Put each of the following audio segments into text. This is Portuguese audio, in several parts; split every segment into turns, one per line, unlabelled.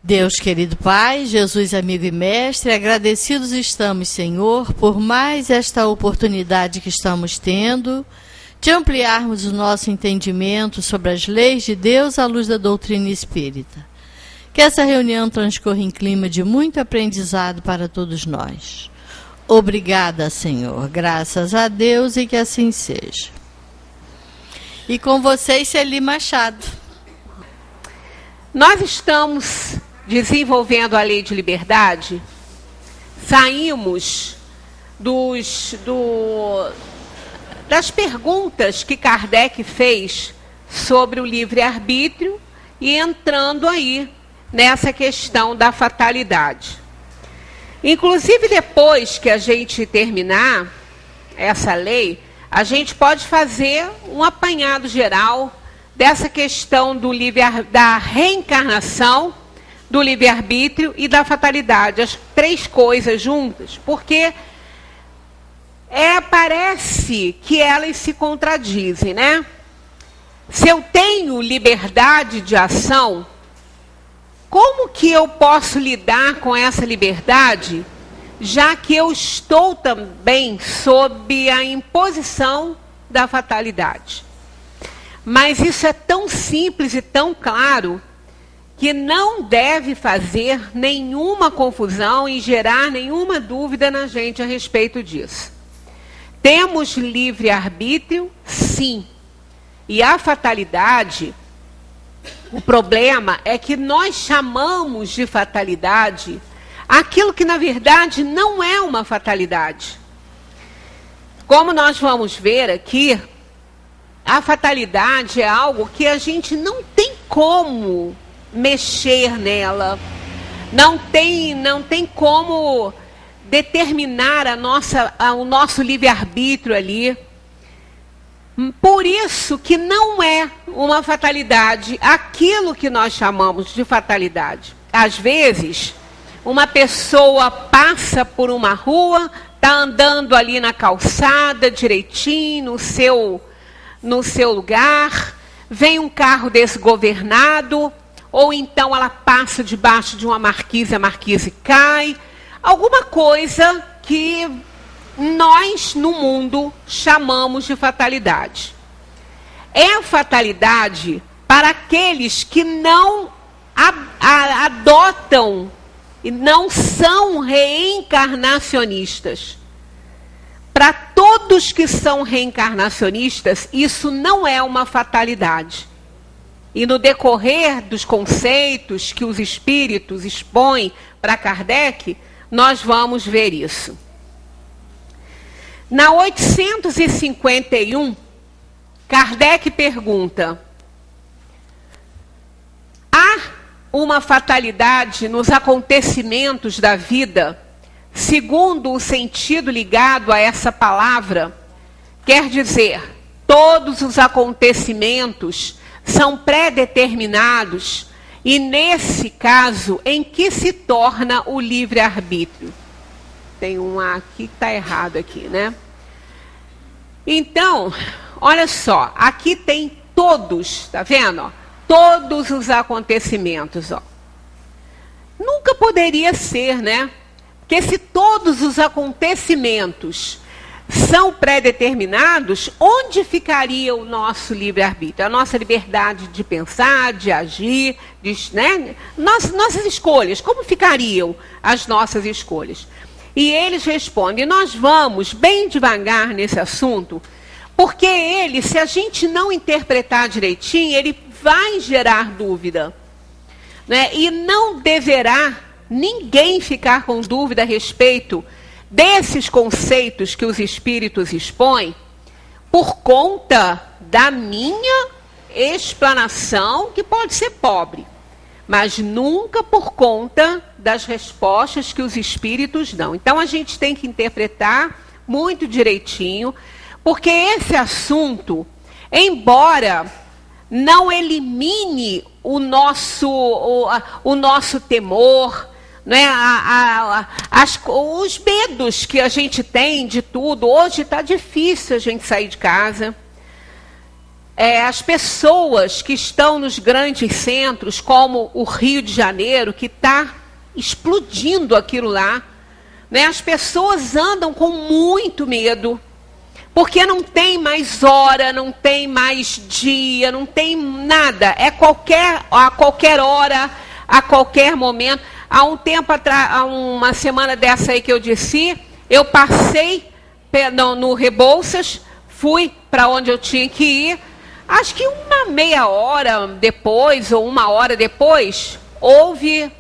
Deus querido Pai, Jesus amigo e mestre, agradecidos estamos, Senhor, por mais esta oportunidade que estamos tendo de ampliarmos o nosso entendimento sobre as leis de Deus à luz da doutrina espírita. Que essa reunião transcorra em clima de muito aprendizado para todos nós. Obrigada, Senhor, graças a Deus, e que assim seja. E com vocês, Celi Machado.
Nós estamos desenvolvendo a lei de liberdade, saímos das perguntas que Kardec fez sobre o livre-arbítrio e entrando aí nessa questão da fatalidade. Inclusive, depois que a gente terminar essa lei, a gente pode fazer um apanhado geral dessa questão da reencarnação, do livre-arbítrio e da fatalidade, as três coisas juntas, porque parece que elas se contradizem, né? Se eu tenho liberdade de ação, como que eu posso lidar com essa liberdade, já que eu estou também sob a imposição da fatalidade? Mas isso é tão simples e tão claro que não deve fazer nenhuma confusão e gerar nenhuma dúvida na gente a respeito disso. Temos livre-arbítrio, sim. E a fatalidade, o problema é que nós chamamos de fatalidade aquilo que, na verdade, não é uma fatalidade. Como nós vamos ver aqui, a fatalidade é algo que a gente não tem como mexer nela, não tem como determinar o nosso livre-arbítrio ali. Por isso que não é uma fatalidade aquilo que nós chamamos de fatalidade. Às vezes, uma pessoa passa por uma rua, está andando ali na calçada direitinho, no seu lugar, vem um carro desgovernado, ou então ela passa debaixo de uma marquise, a marquise cai. Alguma coisa que nós, no mundo, chamamos de fatalidade. É fatalidade para aqueles que não adotam e não são reencarnacionistas. Para todos que são reencarnacionistas, isso não é uma fatalidade. E no decorrer dos conceitos que os espíritos expõem para Kardec, nós vamos ver isso. Na 851, Kardec pergunta: há uma fatalidade nos acontecimentos da vida, segundo o sentido ligado a essa palavra? Quer dizer, todos os acontecimentos são pré-determinados, e nesse caso, em que se torna o livre-arbítrio? Tem um aqui que está errado aqui, né? Então, olha só, aqui tem todos, tá vendo? Ó? Todos os acontecimentos, ó. Nunca poderia ser, né? Porque se todos os acontecimentos são pré-determinados, onde ficaria o nosso livre-arbítrio? A nossa liberdade de pensar, de agir, né? Nossas escolhas, como ficariam as nossas escolhas? E eles respondem: nós vamos bem devagar nesse assunto, porque ele, se a gente não interpretar direitinho, ele vai gerar dúvida, né? E não deverá ninguém ficar com dúvida a respeito desses conceitos que os espíritos expõem, por conta da minha explanação, que pode ser pobre, mas nunca por conta das respostas que os espíritos dão. Então a gente tem que interpretar muito direitinho, porque esse assunto, embora não elimine o nosso temor, né, os medos que a gente tem de tudo. Hoje está difícil a gente sair de casa. as pessoas que estão nos grandes centros, como o Rio de Janeiro, que está explodindo aquilo lá, né? As pessoas andam com muito medo, porque não tem mais hora, não tem mais dia, não tem nada. É a qualquer hora, a qualquer momento. Há um tempo atrás, há uma semana dessa aí que eu disse, eu passei no Rebouças, fui para onde eu tinha que ir. Acho que uma meia hora depois, ou uma hora depois, houve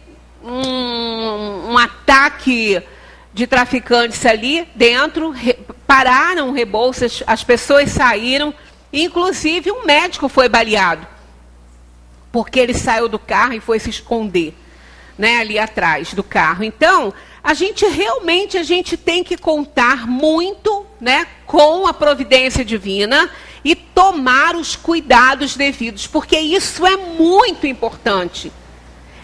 um ataque de traficantes ali dentro, pararam Rebouças, as pessoas saíram, inclusive um médico foi baleado, porque ele saiu do carro e foi se esconder, né, ali atrás do carro. Então, a gente tem que contar muito, né, com a providência divina e tomar os cuidados devidos, porque isso é muito importante.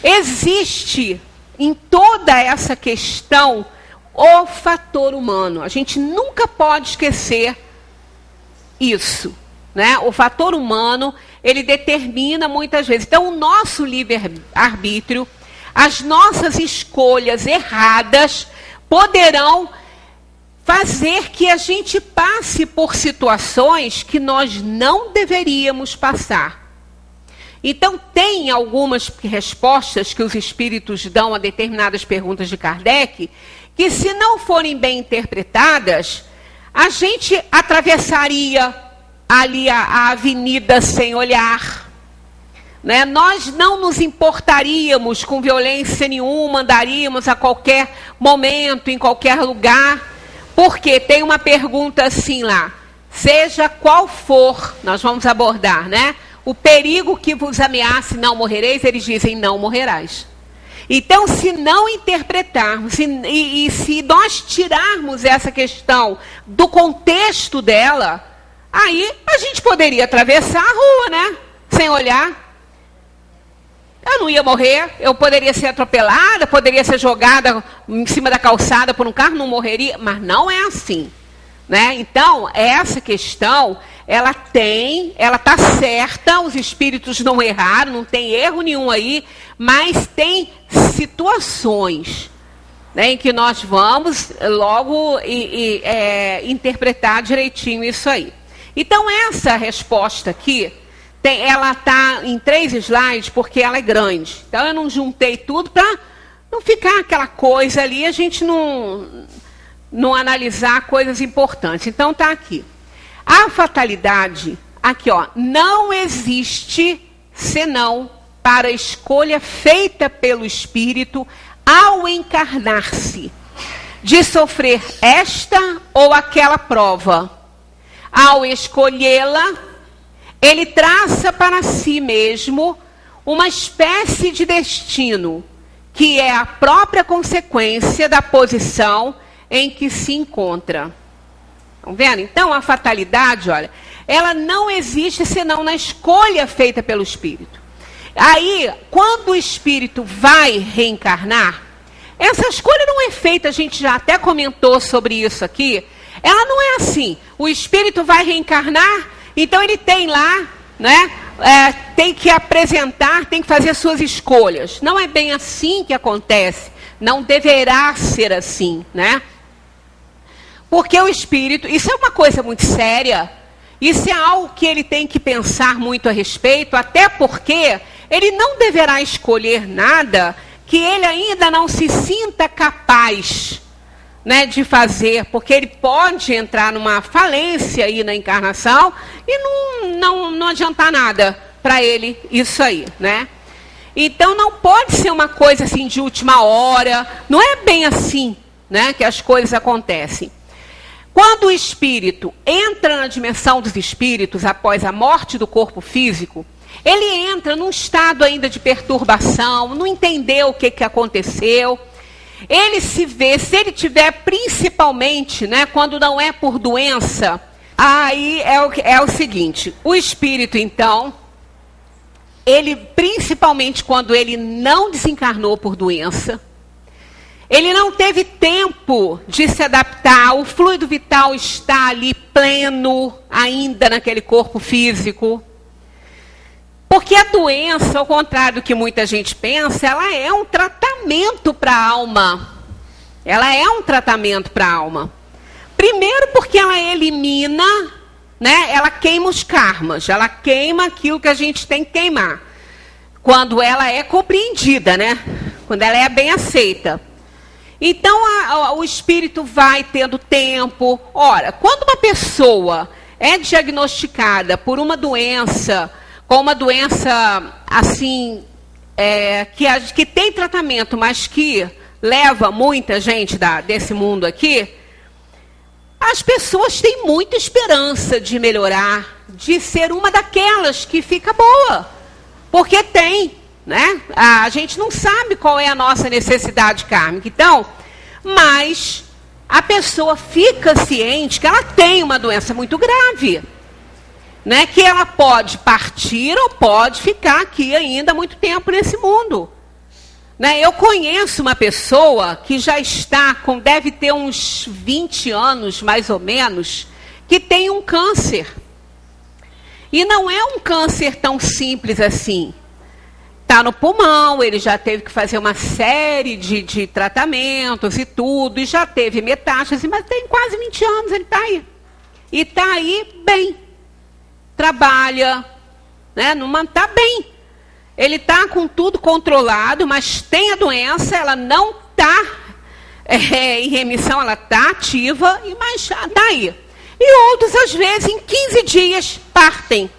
Existe em toda essa questão o fator humano. A gente nunca pode esquecer isso, né? O fator humano, ele determina muitas vezes. Então, o nosso livre-arbítrio, as nossas escolhas erradas poderão fazer que a gente passe por situações que nós não deveríamos passar. Então, tem algumas respostas que os espíritos dão a determinadas perguntas de Kardec, que se não forem bem interpretadas, a gente atravessaria ali a avenida sem olhar, né? Nós não nos importaríamos com violência nenhuma, andaríamos a qualquer momento, em qualquer lugar, porque tem uma pergunta assim lá, seja qual for, nós vamos abordar, né? O perigo que vos ameace, não morrereis, eles dizem, não morrerás. Então, se não interpretarmos, e se nós tirarmos essa questão do contexto dela, aí a gente poderia atravessar a rua, né? Sem olhar. Eu não ia morrer, eu poderia ser atropelada, poderia ser jogada em cima da calçada por um carro, não morreria, mas não é assim, né? Então, essa questão, ela está certa, os espíritos não erraram, não tem erro nenhum aí, mas tem situações, né, em que nós vamos logo interpretar direitinho isso aí. Então, essa resposta aqui, ela está em 3 slides, porque ela é grande. Então, eu não juntei tudo para não ficar aquela coisa ali, a gente não analisar coisas importantes. Então, está aqui. A fatalidade, aqui, ó, não existe senão para a escolha feita pelo espírito ao encarnar-se, de sofrer esta ou aquela prova. Ao escolhê-la, ele traça para si mesmo uma espécie de destino, que é a própria consequência da posição em que se encontra. Estão vendo? Então, a fatalidade, olha, ela não existe senão na escolha feita pelo espírito. Aí, quando o espírito vai reencarnar, essa escolha não é feita, a gente já até comentou sobre isso aqui, ela não é assim. O espírito vai reencarnar, então ele tem lá, né, tem que apresentar, tem que fazer suas escolhas. Não é bem assim que acontece, não deverá ser assim, né? Porque o espírito, isso é uma coisa muito séria, isso é algo que ele tem que pensar muito a respeito, até porque ele não deverá escolher nada que ele ainda não se sinta capaz, né, de fazer, porque ele pode entrar numa falência aí na encarnação e não adiantar nada para ele isso aí, né? Então não pode ser uma coisa assim de última hora, não é bem assim, né, que as coisas acontecem. Quando o espírito entra na dimensão dos espíritos após a morte do corpo físico, ele entra num estado ainda de perturbação, não entendeu o que aconteceu. Ele se vê, se ele tiver principalmente, né, quando não é por doença, aí é o seguinte, o espírito então, ele principalmente quando ele não desencarnou por doença, ele não teve tempo de se adaptar, o fluido vital está ali pleno ainda naquele corpo físico. Porque a doença, ao contrário do que muita gente pensa, ela é um tratamento para a alma. Ela é um tratamento para a alma. Primeiro porque ela elimina, né? Ela queima os karmas, ela queima aquilo que a gente tem que queimar. Quando ela é compreendida, né? Quando ela é bem aceita. Então, o espírito vai tendo tempo. Ora, quando uma pessoa é diagnosticada por uma doença, com uma doença, assim, que tem tratamento, mas que leva muita gente desse mundo aqui, as pessoas têm muita esperança de melhorar, de ser uma daquelas que fica boa. Porque tem, né? A gente não sabe qual é a nossa necessidade kármica. Então, mas a pessoa fica ciente que ela tem uma doença muito grave, né? Que ela pode partir ou pode ficar aqui ainda muito tempo nesse mundo. Né? Eu conheço uma pessoa que já está deve ter uns 20 anos, mais ou menos, que tem um câncer. E não é um câncer tão simples assim. Está no pulmão, ele já teve que fazer uma série de tratamentos e tudo, e já teve metástase, mas tem quase 20 anos, ele está aí. E está aí bem. Trabalha, né? Está bem. Ele está com tudo controlado, mas tem a doença, ela não está em remissão, ela está ativa, mas está aí. E outros, às vezes, em 15 dias, partem.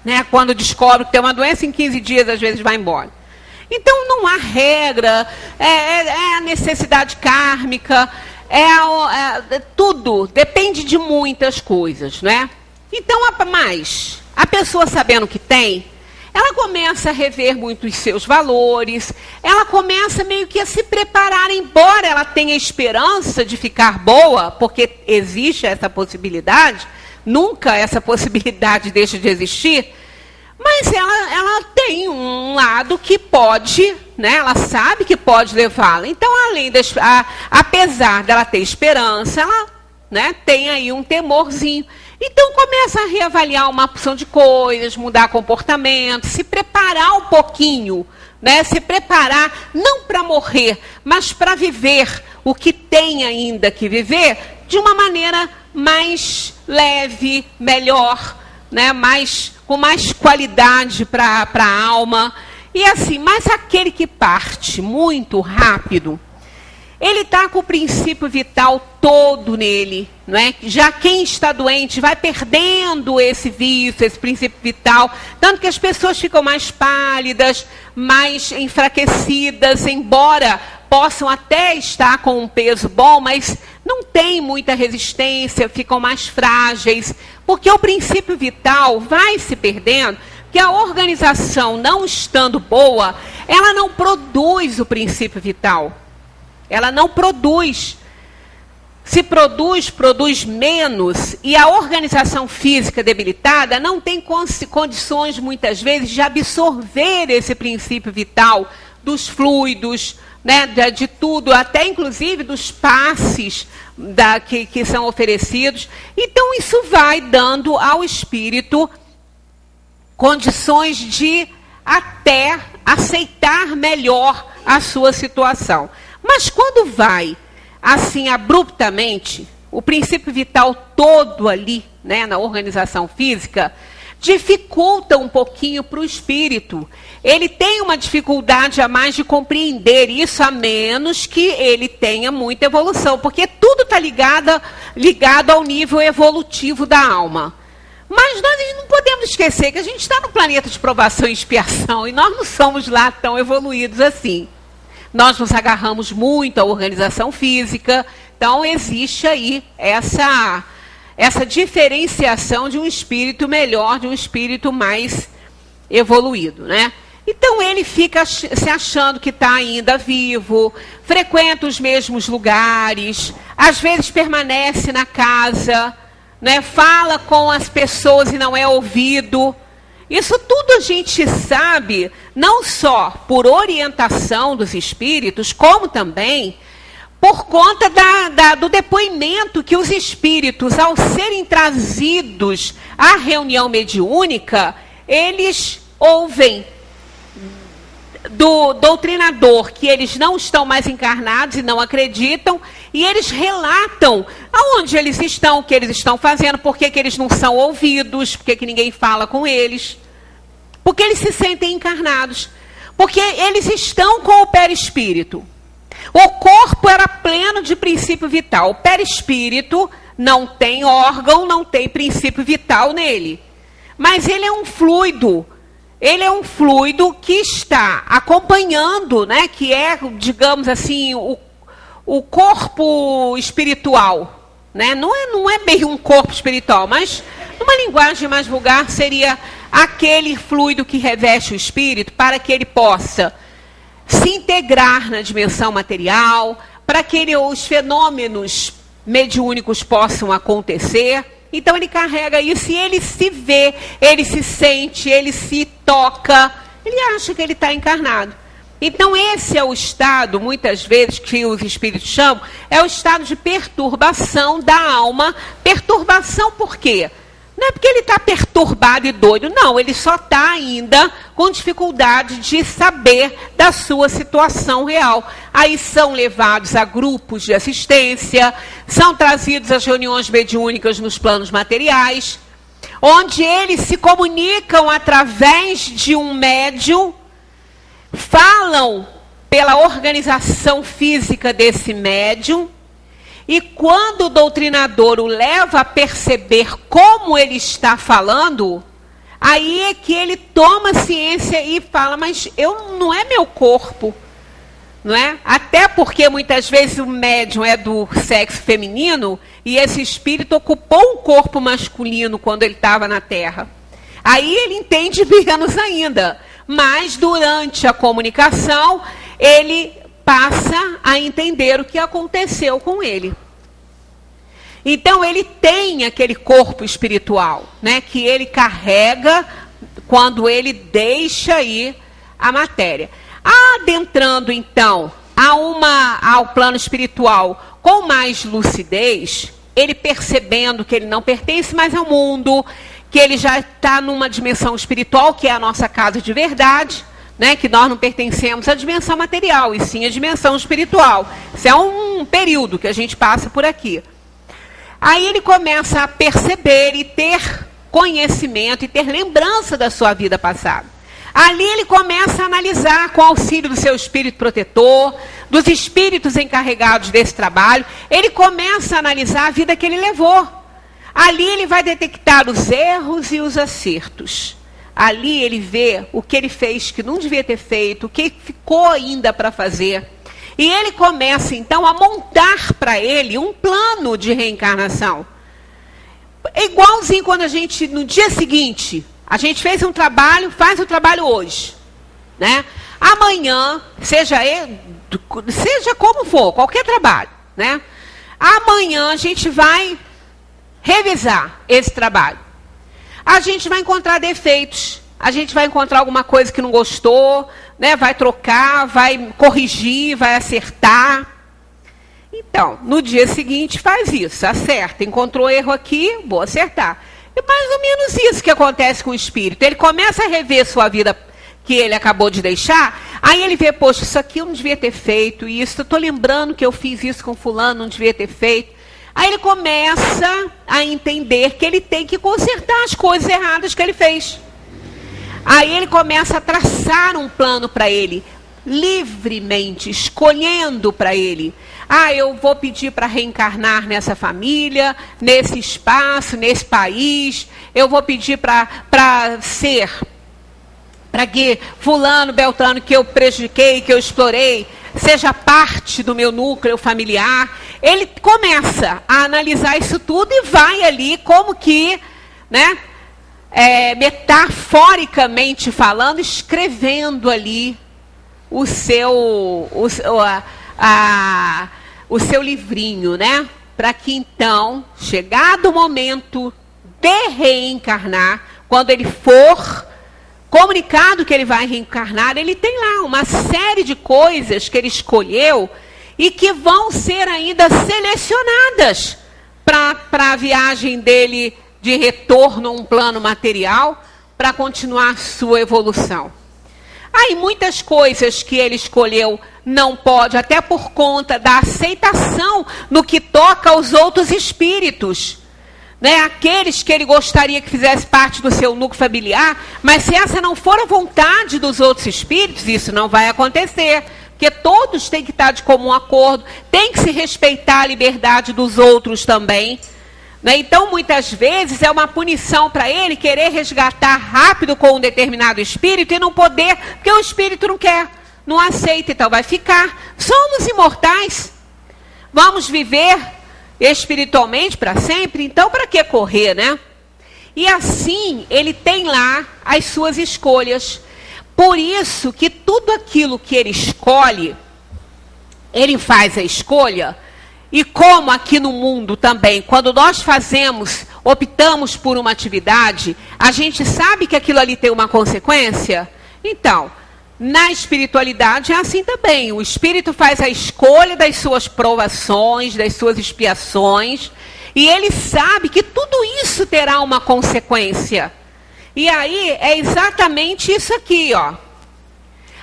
Né? Quando descobre que tem uma doença, em 15 dias, às vezes, vai embora. Então, não há regra, é a necessidade kármica, tudo, depende de muitas coisas, né? Então, mas a pessoa sabendo que tem, ela começa a rever muito os seus valores, ela começa meio que a se preparar, embora ela tenha esperança de ficar boa, porque existe essa possibilidade, nunca essa possibilidade deixa de existir, mas ela tem um lado que pode, né, ela sabe que pode levá-la. Então, apesar dela ter esperança, ela, né, tem aí um temorzinho. Então, começa a reavaliar uma opção de coisas, mudar comportamento, se preparar um pouquinho, né? Se preparar não para morrer, mas para viver o que tem ainda que viver de uma maneira mais leve, melhor, né? Com mais qualidade para a alma. E assim, mas aquele que parte muito rápido, ele está com o princípio vital todo nele, não é? Já quem está doente vai perdendo esse vício, esse princípio vital, tanto que as pessoas ficam mais pálidas, mais enfraquecidas, embora possam até estar com um peso bom, mas não tem muita resistência, ficam mais frágeis, porque o princípio vital vai se perdendo, que a organização não estando boa, ela não produz o princípio vital. Ela não produz. Se produz menos, e a organização física debilitada não tem condições, muitas vezes, de absorver esse princípio vital dos fluidos, né, de tudo, até inclusive dos passes que são oferecidos. Então, isso vai dando ao espírito condições de até aceitar melhor a sua situação. Mas quando vai, assim, abruptamente, o princípio vital todo ali, né, na organização física, dificulta um pouquinho para o espírito. Ele tem uma dificuldade a mais de compreender isso, a menos que ele tenha muita evolução, porque tudo está ligado ao nível evolutivo da alma. Mas nós não podemos esquecer que a gente está no planeta de provação e expiação, e nós não somos lá tão evoluídos assim. Nós nos agarramos muito à organização física, então existe aí essa diferenciação de um espírito melhor, de um espírito mais evoluído, né? Então ele fica se achando que está ainda vivo, frequenta os mesmos lugares, às vezes permanece na casa, né? Fala com as pessoas e não é ouvido. Isso tudo a gente sabe, não só por orientação dos espíritos, como também por conta do depoimento que os espíritos, ao serem trazidos à reunião mediúnica, eles ouvem do doutrinador que eles não estão mais encarnados e não acreditam, e eles relatam aonde eles estão, o que eles estão fazendo, por que eles não são ouvidos, por que ninguém fala com eles, porque eles se sentem encarnados, porque eles estão com o perispírito. O corpo era pleno de princípio vital, o perispírito não tem órgão, não tem princípio vital nele, mas ele é um fluido. Ele é um fluido que está acompanhando, né, que é, digamos assim, o corpo espiritual. Né? Não é bem um corpo espiritual, mas numa linguagem mais vulgar seria aquele fluido que reveste o espírito para que ele possa se integrar na dimensão material, para que os fenômenos mediúnicos possam acontecer. Então ele carrega isso e ele se vê, ele se sente, ele se toca, ele acha que ele está encarnado. Então esse é o estado, muitas vezes, que os espíritos chamam, é o estado de perturbação da alma. Perturbação por quê? Não é porque ele está perturbado e doido, não, ele só está ainda com dificuldade de saber da sua situação real. Aí são levados a grupos de assistência, são trazidos às reuniões mediúnicas nos planos materiais, onde eles se comunicam através de um médium, falam pela organização física desse médium, e quando o doutrinador o leva a perceber como ele está falando, aí é que ele toma ciência e fala, mas não é meu corpo, não é? Até porque muitas vezes o médium é do sexo feminino e esse espírito ocupou um corpo masculino quando ele estava na Terra. Aí ele entende menos ainda, mas durante a comunicação ele passa a entender o que aconteceu com ele. Então ele tem aquele corpo espiritual, né, que ele carrega quando ele ir a matéria. Adentrando então ao plano espiritual com mais lucidez, ele percebendo que ele não pertence mais ao mundo, que ele já está numa dimensão espiritual, que é a nossa casa de verdade, né, que nós não pertencemos à dimensão material, e sim à dimensão espiritual. Isso é um período que a gente passa por aqui. Aí ele começa a perceber e ter conhecimento e ter lembrança da sua vida passada. Ali ele começa a analisar, com o auxílio do seu espírito protetor, dos espíritos encarregados desse trabalho, ele começa a analisar a vida que ele levou. Ali ele vai detectar os erros e os acertos. Ali ele vê o que ele fez que não devia ter feito, o que ficou ainda para fazer. E ele começa então a montar para ele um plano de reencarnação. É igualzinho quando a gente, no dia seguinte, a gente fez um trabalho, faz o trabalho hoje, né? Amanhã, seja como for, qualquer trabalho, né? Amanhã a gente vai revisar esse trabalho. A gente vai encontrar defeitos, a gente vai encontrar alguma coisa que não gostou, né? Vai trocar, vai corrigir, vai acertar. Então, no dia seguinte faz isso, acerta. Encontrou erro aqui, vou acertar. É mais ou menos isso que acontece com o espírito. Ele começa a rever sua vida que ele acabou de deixar, aí ele vê, poxa, isso aqui eu não devia ter feito, isso, eu estou lembrando que eu fiz isso com fulano, não devia ter feito. Aí ele começa a entender que ele tem que consertar as coisas erradas que ele fez. Aí ele começa a traçar um plano para ele, livremente, escolhendo para ele. Eu vou pedir para reencarnar nessa família, nesse espaço, nesse país. Eu vou pedir para que fulano, beltrano, que eu prejudiquei, que eu explorei, seja parte do meu núcleo familiar. Ele começa a analisar isso tudo e vai ali como que, né, metaforicamente falando, escrevendo ali o seu livrinho, né? Para que então, chegado o momento de reencarnar, quando ele for comunicado que ele vai reencarnar, ele tem lá uma série de coisas que ele escolheu e que vão ser ainda selecionadas para a viagem dele de retorno a um plano material, para continuar sua evolução. Aí muitas coisas que ele escolheu não pode, até por conta da aceitação no que toca aos outros espíritos. Né? Aqueles que ele gostaria que fizesse parte do seu núcleo familiar, mas se essa não for a vontade dos outros espíritos, isso não vai acontecer. Porque todos têm que estar de comum acordo, tem que se respeitar a liberdade dos outros também. Né? Então, muitas vezes, é uma punição para ele querer resgatar rápido com um determinado espírito e não poder, porque o espírito não quer, não aceita, então vai ficar. Somos imortais, vamos viver espiritualmente para sempre, então para que correr, né? E assim, ele tem lá as suas escolhas. Por isso que tudo aquilo que ele escolhe, ele faz a escolha. E como aqui no mundo também, quando nós optamos por uma atividade, a gente sabe que aquilo ali tem uma consequência? Então, na espiritualidade é assim também. O espírito faz a escolha das suas provações, das suas expiações, e ele sabe que tudo isso terá uma consequência. E aí é exatamente isso aqui, ó.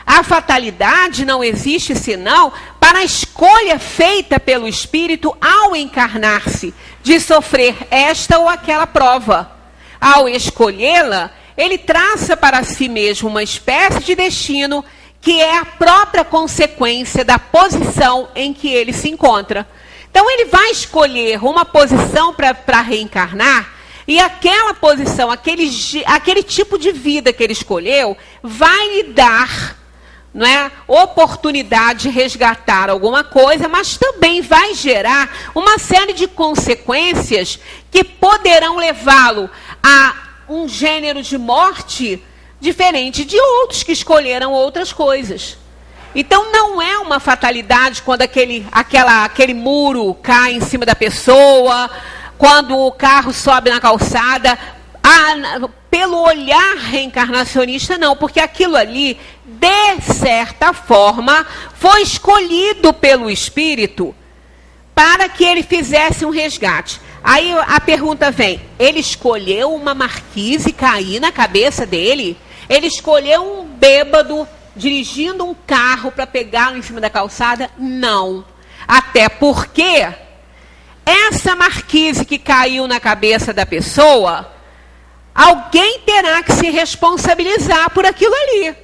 A fatalidade não existe senão para a escolha feita pelo espírito ao encarnar-se, de sofrer esta ou aquela prova. Ao escolhê-la, ele traça para si mesmo uma espécie de destino que é a própria consequência da posição em que ele se encontra. Então ele vai escolher uma posição para reencarnar, e aquela posição, aquele tipo de vida que ele escolheu, vai lhe dar, não é, oportunidade de resgatar alguma coisa, mas também vai gerar uma série de consequências que poderão levá-lo a um gênero de morte diferente de outros que escolheram outras coisas. Então não é uma fatalidade quando aquele muro cai em cima da pessoa, quando o carro sobe na calçada, pelo olhar reencarnacionista, não, porque aquilo ali, de certa forma, foi escolhido pelo espírito para que ele fizesse um resgate. Aí a pergunta vem, ele escolheu uma marquise cair na cabeça dele? Ele escolheu um bêbado dirigindo um carro para pegá-lo em cima da calçada? Não. Até porque essa marquise que caiu na cabeça da pessoa, alguém terá que se responsabilizar por aquilo ali.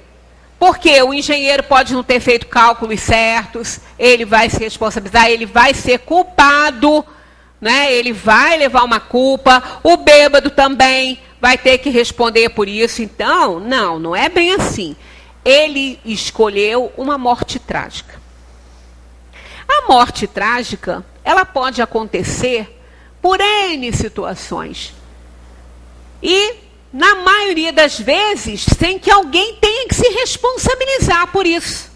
Porque o engenheiro pode não ter feito cálculos certos, ele vai se responsabilizar, ele vai ser culpado, né? Ele vai levar uma culpa, o bêbado também vai ter que responder por isso. Então, não é bem assim. Ele escolheu uma morte trágica. A morte trágica, ela pode acontecer por N situações. E, na maioria das vezes, sem que alguém tenha que se responsabilizar por isso.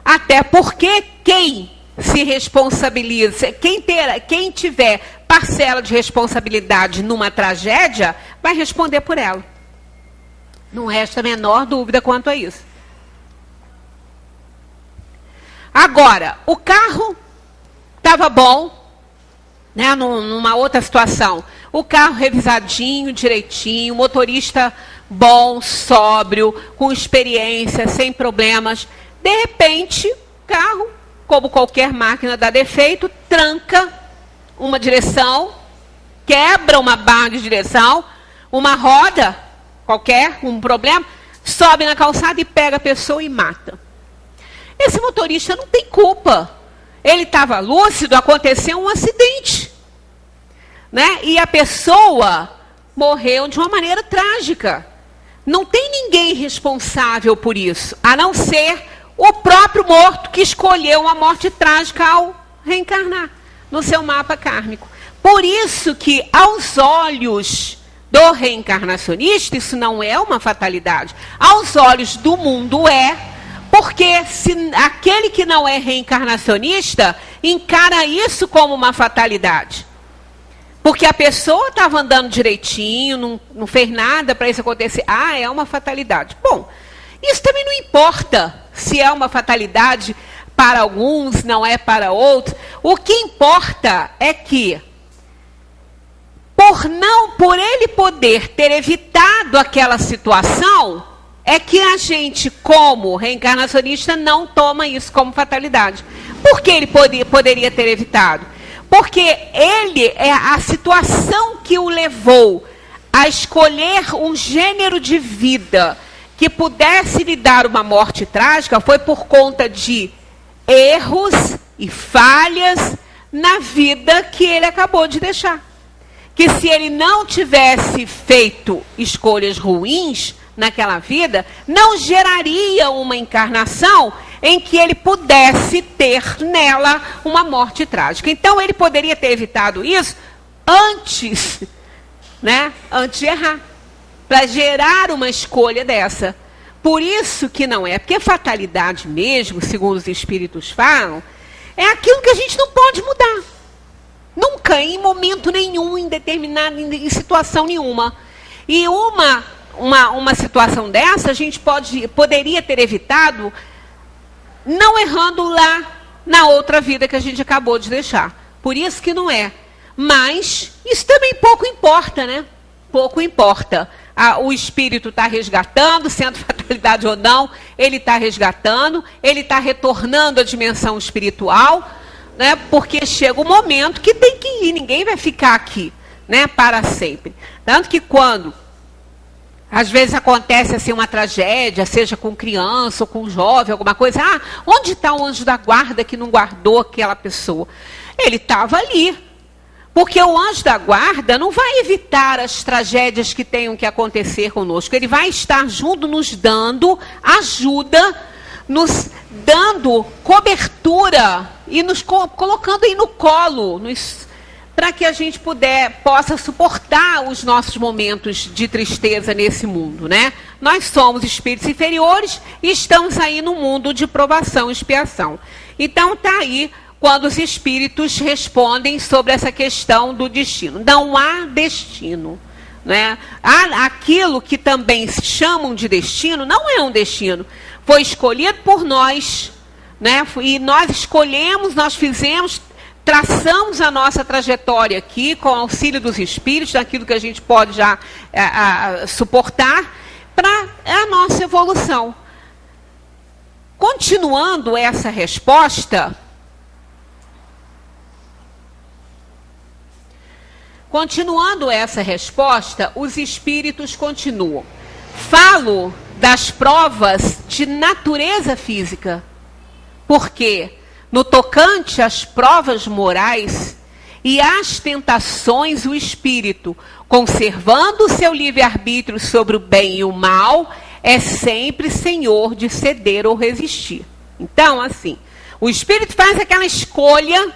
Até porque quem se responsabiliza, quem tiver parcela de responsabilidade numa tragédia, vai responder por ela. Não resta a menor dúvida quanto a isso. Agora, o carro estava bom, né, numa outra situação. O carro revisadinho, direitinho, motorista bom, sóbrio, com experiência, sem problemas. De repente, o carro, como qualquer máquina dá defeito, tranca uma direção, quebra uma barra de direção, uma roda, qualquer, um problema, sobe na calçada e pega a pessoa e mata. Esse motorista não tem culpa. Ele estava lúcido, aconteceu um acidente, né? E a pessoa morreu de uma maneira trágica. Não tem ninguém responsável por isso, a não ser o próprio morto que escolheu uma morte trágica ao reencarnar no seu mapa kármico. Por isso que, aos olhos do reencarnacionista, isso não é uma fatalidade. Aos olhos do mundo porque se aquele que não é reencarnacionista encara isso como uma fatalidade. Porque a pessoa estava andando direitinho, não fez nada para isso acontecer. É uma fatalidade. Bom, isso também não importa se é uma fatalidade para alguns, não é para outros. O que importa é que, por ele poder ter evitado aquela situação, é que a gente, como reencarnacionista, não toma isso como fatalidade. Por que ele poderia ter evitado? Porque a situação que o levou a escolher um gênero de vida que pudesse lhe dar uma morte trágica foi por conta de erros e falhas na vida que ele acabou de deixar. Que se ele não tivesse feito escolhas ruins naquela vida, não geraria uma encarnação em que ele pudesse ter nela uma morte trágica. Então ele poderia ter evitado isso antes, né? Antes de errar, para gerar uma escolha dessa. Por isso que não é, porque fatalidade mesmo, segundo os espíritos falam, é aquilo que a gente não pode mudar. Nunca, em momento nenhum, em situação nenhuma. E uma situação dessa, a gente poderia ter evitado não errando lá na outra vida que a gente acabou de deixar. Por isso que não é. Mas isso também pouco importa, né? Pouco importa. O espírito está resgatando, sendo fatalidade ou não, ele está resgatando, ele está retornando à dimensão espiritual, né? Porque chega um momento que tem que ir, ninguém vai ficar aqui, né? Para sempre. Tanto que quando às vezes acontece assim uma tragédia, seja com criança ou com jovem, alguma coisa. Onde está o anjo da guarda que não guardou aquela pessoa? Ele estava ali. Porque o anjo da guarda não vai evitar as tragédias que tenham que acontecer conosco. Ele vai estar junto, nos dando ajuda, nos dando cobertura e nos colocando aí no colo, para que a gente possa suportar os nossos momentos de tristeza nesse mundo, né? Nós somos espíritos inferiores e estamos aí no mundo de provação e expiação. Então está aí quando os espíritos respondem sobre essa questão do destino. Não há destino, né? Aquilo que também se chamam de destino não é um destino. Foi escolhido por nós, né? E nós escolhemos, nós fizemos, traçamos a nossa trajetória aqui com o auxílio dos espíritos, daquilo que a gente pode já suportar, para a nossa evolução. Continuando essa resposta, os espíritos continuam. Falo das provas de natureza física, porque no tocante às provas morais e às tentações, o espírito, conservando o seu livre-arbítrio sobre o bem e o mal, é sempre senhor de ceder ou resistir. Então, assim, o espírito faz aquela escolha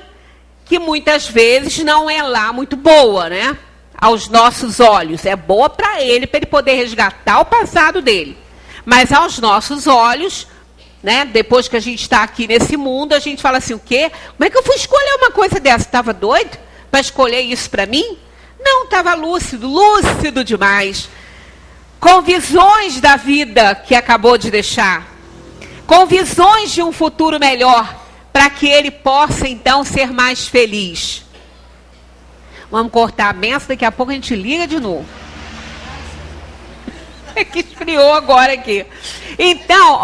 que muitas vezes não é lá muito boa, né? Aos nossos olhos. É boa para ele poder resgatar o passado dele. Mas aos nossos olhos, né? Depois que a gente está aqui nesse mundo, a gente fala assim, o quê? Como é que eu fui escolher uma coisa dessa? Estava doido para escolher isso para mim? Não, estava lúcido demais. Com visões da vida que acabou de deixar. Com visões de um futuro melhor, para que ele possa, então, ser mais feliz. Vamos cortar a benção, daqui a pouco a gente liga de novo. É que esfriou agora aqui. Então,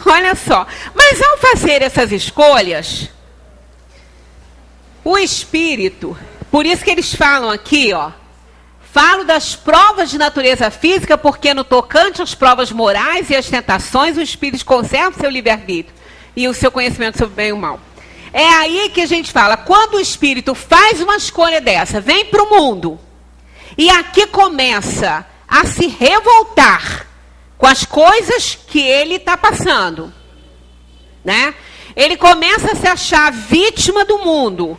olha só. Mas ao fazer essas escolhas, o espírito, por isso que eles falam aqui, falo das provas de natureza física, porque no tocante às provas morais e às tentações, o espírito conserva o seu livre-arbítrio e o seu conhecimento sobre o bem e o mal. É aí que a gente fala, quando o espírito faz uma escolha dessa, vem para o mundo, e aqui começa a se revoltar com as coisas que ele está passando, né? Ele começa a se achar vítima do mundo.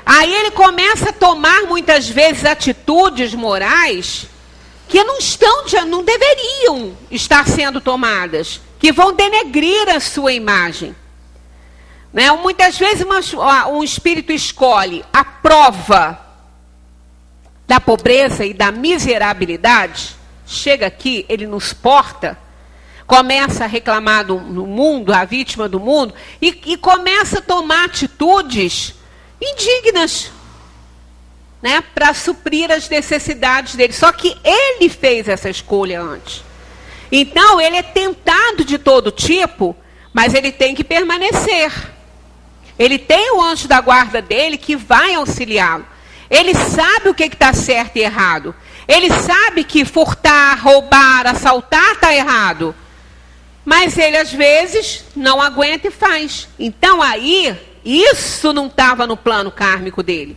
Aí ele começa a tomar muitas vezes atitudes morais que não deveriam estar sendo tomadas, que vão denegrir a sua imagem. Né? Muitas vezes um espírito escolhe a prova da pobreza e da miserabilidade, chega aqui, ele nos porta, começa a reclamar do mundo, a vítima do mundo, e começa a tomar atitudes indignas. né, para suprir as necessidades dele. Só que ele fez essa escolha antes. Então, ele é tentado de todo tipo, mas ele tem que permanecer. Ele tem o anjo da guarda dele que vai auxiliá-lo. Ele sabe o que está certo e errado. Ele sabe que furtar, roubar, assaltar está errado. Mas ele, às vezes, não aguenta e faz. Então, aí, isso não estava no plano kármico dele.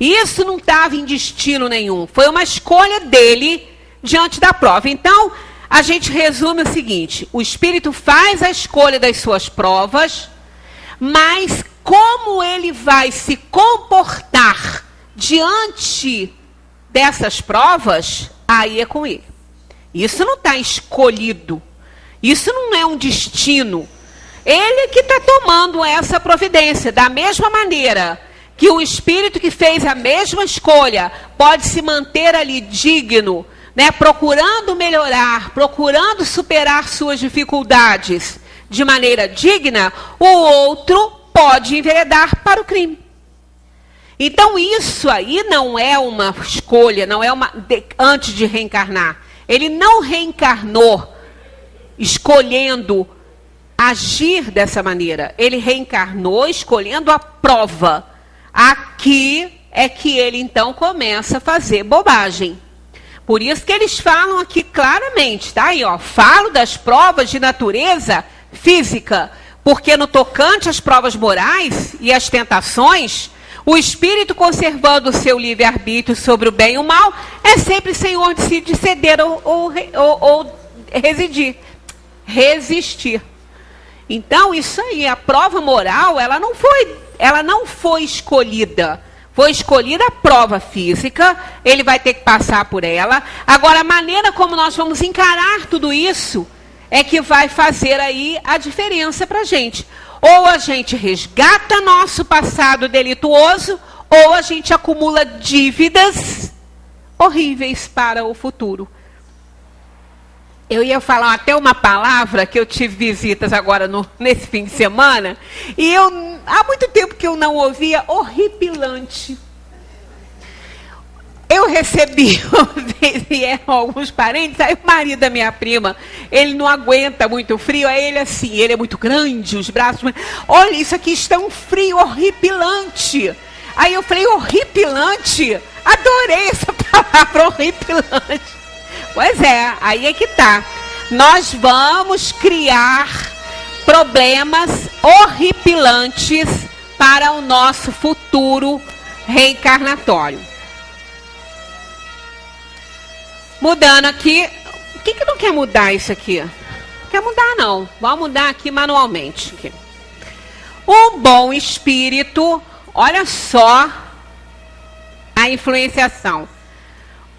Isso não estava em destino nenhum. Foi uma escolha dele diante da prova. Então, a gente resume o seguinte. O espírito faz a escolha das suas provas, mas como ele vai se comportar diante dessas provas, aí é com ele. Isso não está escolhido. Isso não é um destino. Ele que está tomando essa providência. Da mesma maneira que o espírito que fez a mesma escolha pode se manter ali digno, né, procurando melhorar, procurando superar suas dificuldades de maneira digna, o outro pode enveredar para o crime. Então isso aí não é uma escolha, não é uma antes de reencarnar. Ele não reencarnou escolhendo agir dessa maneira. Ele reencarnou escolhendo a prova. Aqui é que ele então começa a fazer bobagem. Por isso que eles falam aqui claramente, tá aí, ó, falo das provas de natureza física, porque no tocante às provas morais e às tentações, o espírito, conservando o seu livre-arbítrio sobre o bem e o mal, é sempre senhor de si, de ceder ou resistir. Então, isso aí, a prova moral, ela não foi escolhida. Foi escolhida a prova física, ele vai ter que passar por ela. Agora, a maneira como nós vamos encarar tudo isso é que vai fazer aí a diferença para a gente. Ou a gente resgata nosso passado delituoso, ou a gente acumula dívidas horríveis para o futuro. Eu ia falar até uma palavra que eu tive visitas agora nesse fim de semana, e há muito tempo que eu não ouvia, horripilante. Eu recebi, vieram alguns parentes, aí o marido da minha prima, ele não aguenta muito frio, aí ele assim, ele é muito grande, os braços, olha, isso aqui está um frio horripilante. Aí eu falei, horripilante? Adorei essa palavra, horripilante. Pois é, aí é que tá. Nós vamos criar problemas horripilantes para o nosso futuro reencarnatório. Mudando aqui, o que não quer mudar isso aqui? Não quer mudar não, vamos mudar aqui manualmente. Aqui. Um bom espírito, olha só a influenciação.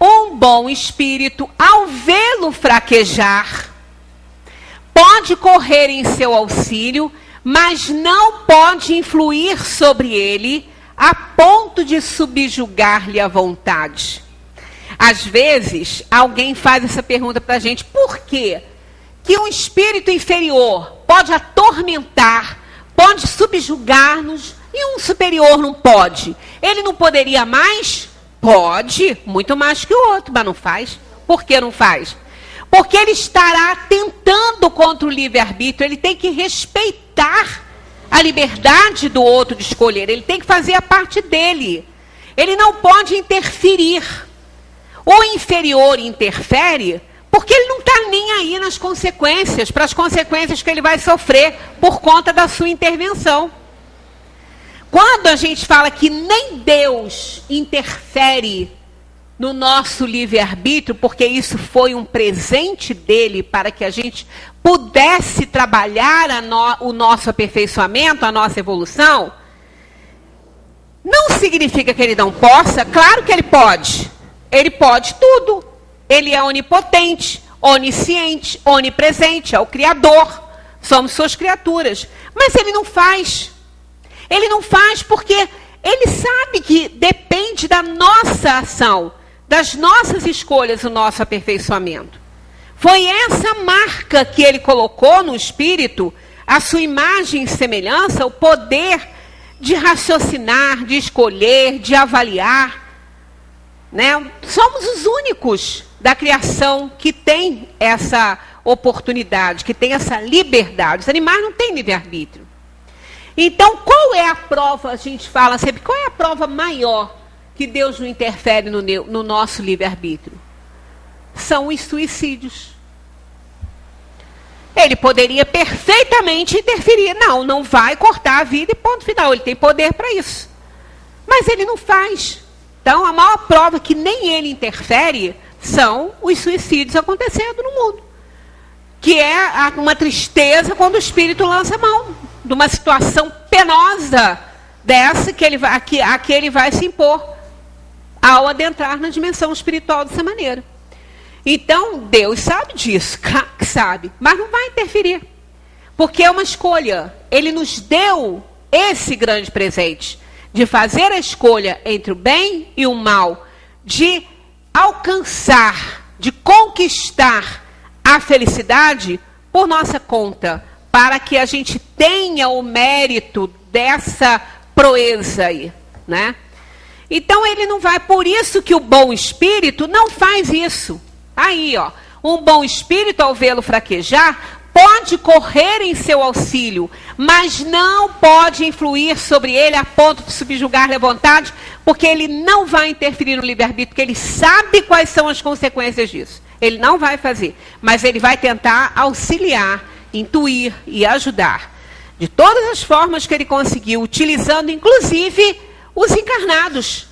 Um bom espírito, ao vê-lo fraquejar, pode correr em seu auxílio, mas não pode influir sobre ele a ponto de subjugar-lhe a vontade. Às vezes, alguém faz essa pergunta para a gente, por quê? Que um espírito inferior pode atormentar, pode subjugar-nos, e um superior não pode? Ele não poderia mais? Pode, muito mais que o outro, mas não faz. Por que não faz? Porque ele estará tentando contra o livre-arbítrio, ele tem que respeitar a liberdade do outro de escolher, ele tem que fazer a parte dele. Ele não pode interferir. O inferior interfere porque ele não está nem aí nas consequências, para as consequências que ele vai sofrer por conta da sua intervenção. Quando a gente fala que nem Deus interfere no nosso livre-arbítrio, porque isso foi um presente dele para que a gente pudesse trabalhar o nosso aperfeiçoamento, a nossa evolução, não significa que ele não possa, claro que ele pode. Ele pode tudo. Ele é onipotente, onisciente, onipresente, é o Criador. Somos suas criaturas. Mas ele não faz. Ele não faz porque ele sabe que depende da nossa ação, das nossas escolhas, o nosso aperfeiçoamento. Foi essa marca que ele colocou no espírito, a sua imagem e semelhança, o poder de raciocinar, de escolher, de avaliar, né? Somos os únicos da criação que tem essa oportunidade, que tem essa liberdade. Os animais não têm livre-arbítrio. Então, qual é a prova, a gente fala sempre, qual é a prova maior que Deus não interfere no nosso livre-arbítrio? São os suicídios. Ele poderia perfeitamente interferir. Não vai cortar a vida e ponto final. Ele tem poder para isso. Mas ele não faz. Então, a maior prova que nem ele interfere são os suicídios acontecendo no mundo. Que é uma tristeza quando o espírito lança a mão de uma situação penosa dessa a que ele vai se impor ao adentrar na dimensão espiritual dessa maneira. Então, Deus sabe disso, sabe, mas não vai interferir. Porque é uma escolha. Ele nos deu esse grande presente de fazer a escolha entre o bem e o mal, de alcançar, de conquistar a felicidade por nossa conta, para que a gente tenha o mérito dessa proeza aí, né? Então ele não vai, por isso que o bom espírito não faz isso. Aí, ó, um bom espírito, ao vê-lo fraquejar, pode correr em seu auxílio, mas não pode influir sobre ele a ponto de subjugar-lhe a vontade, porque ele não vai interferir no livre-arbítrio, porque ele sabe quais são as consequências disso. Ele não vai fazer, mas ele vai tentar auxiliar, intuir e ajudar. De todas as formas que ele conseguiu, utilizando inclusive os encarnados.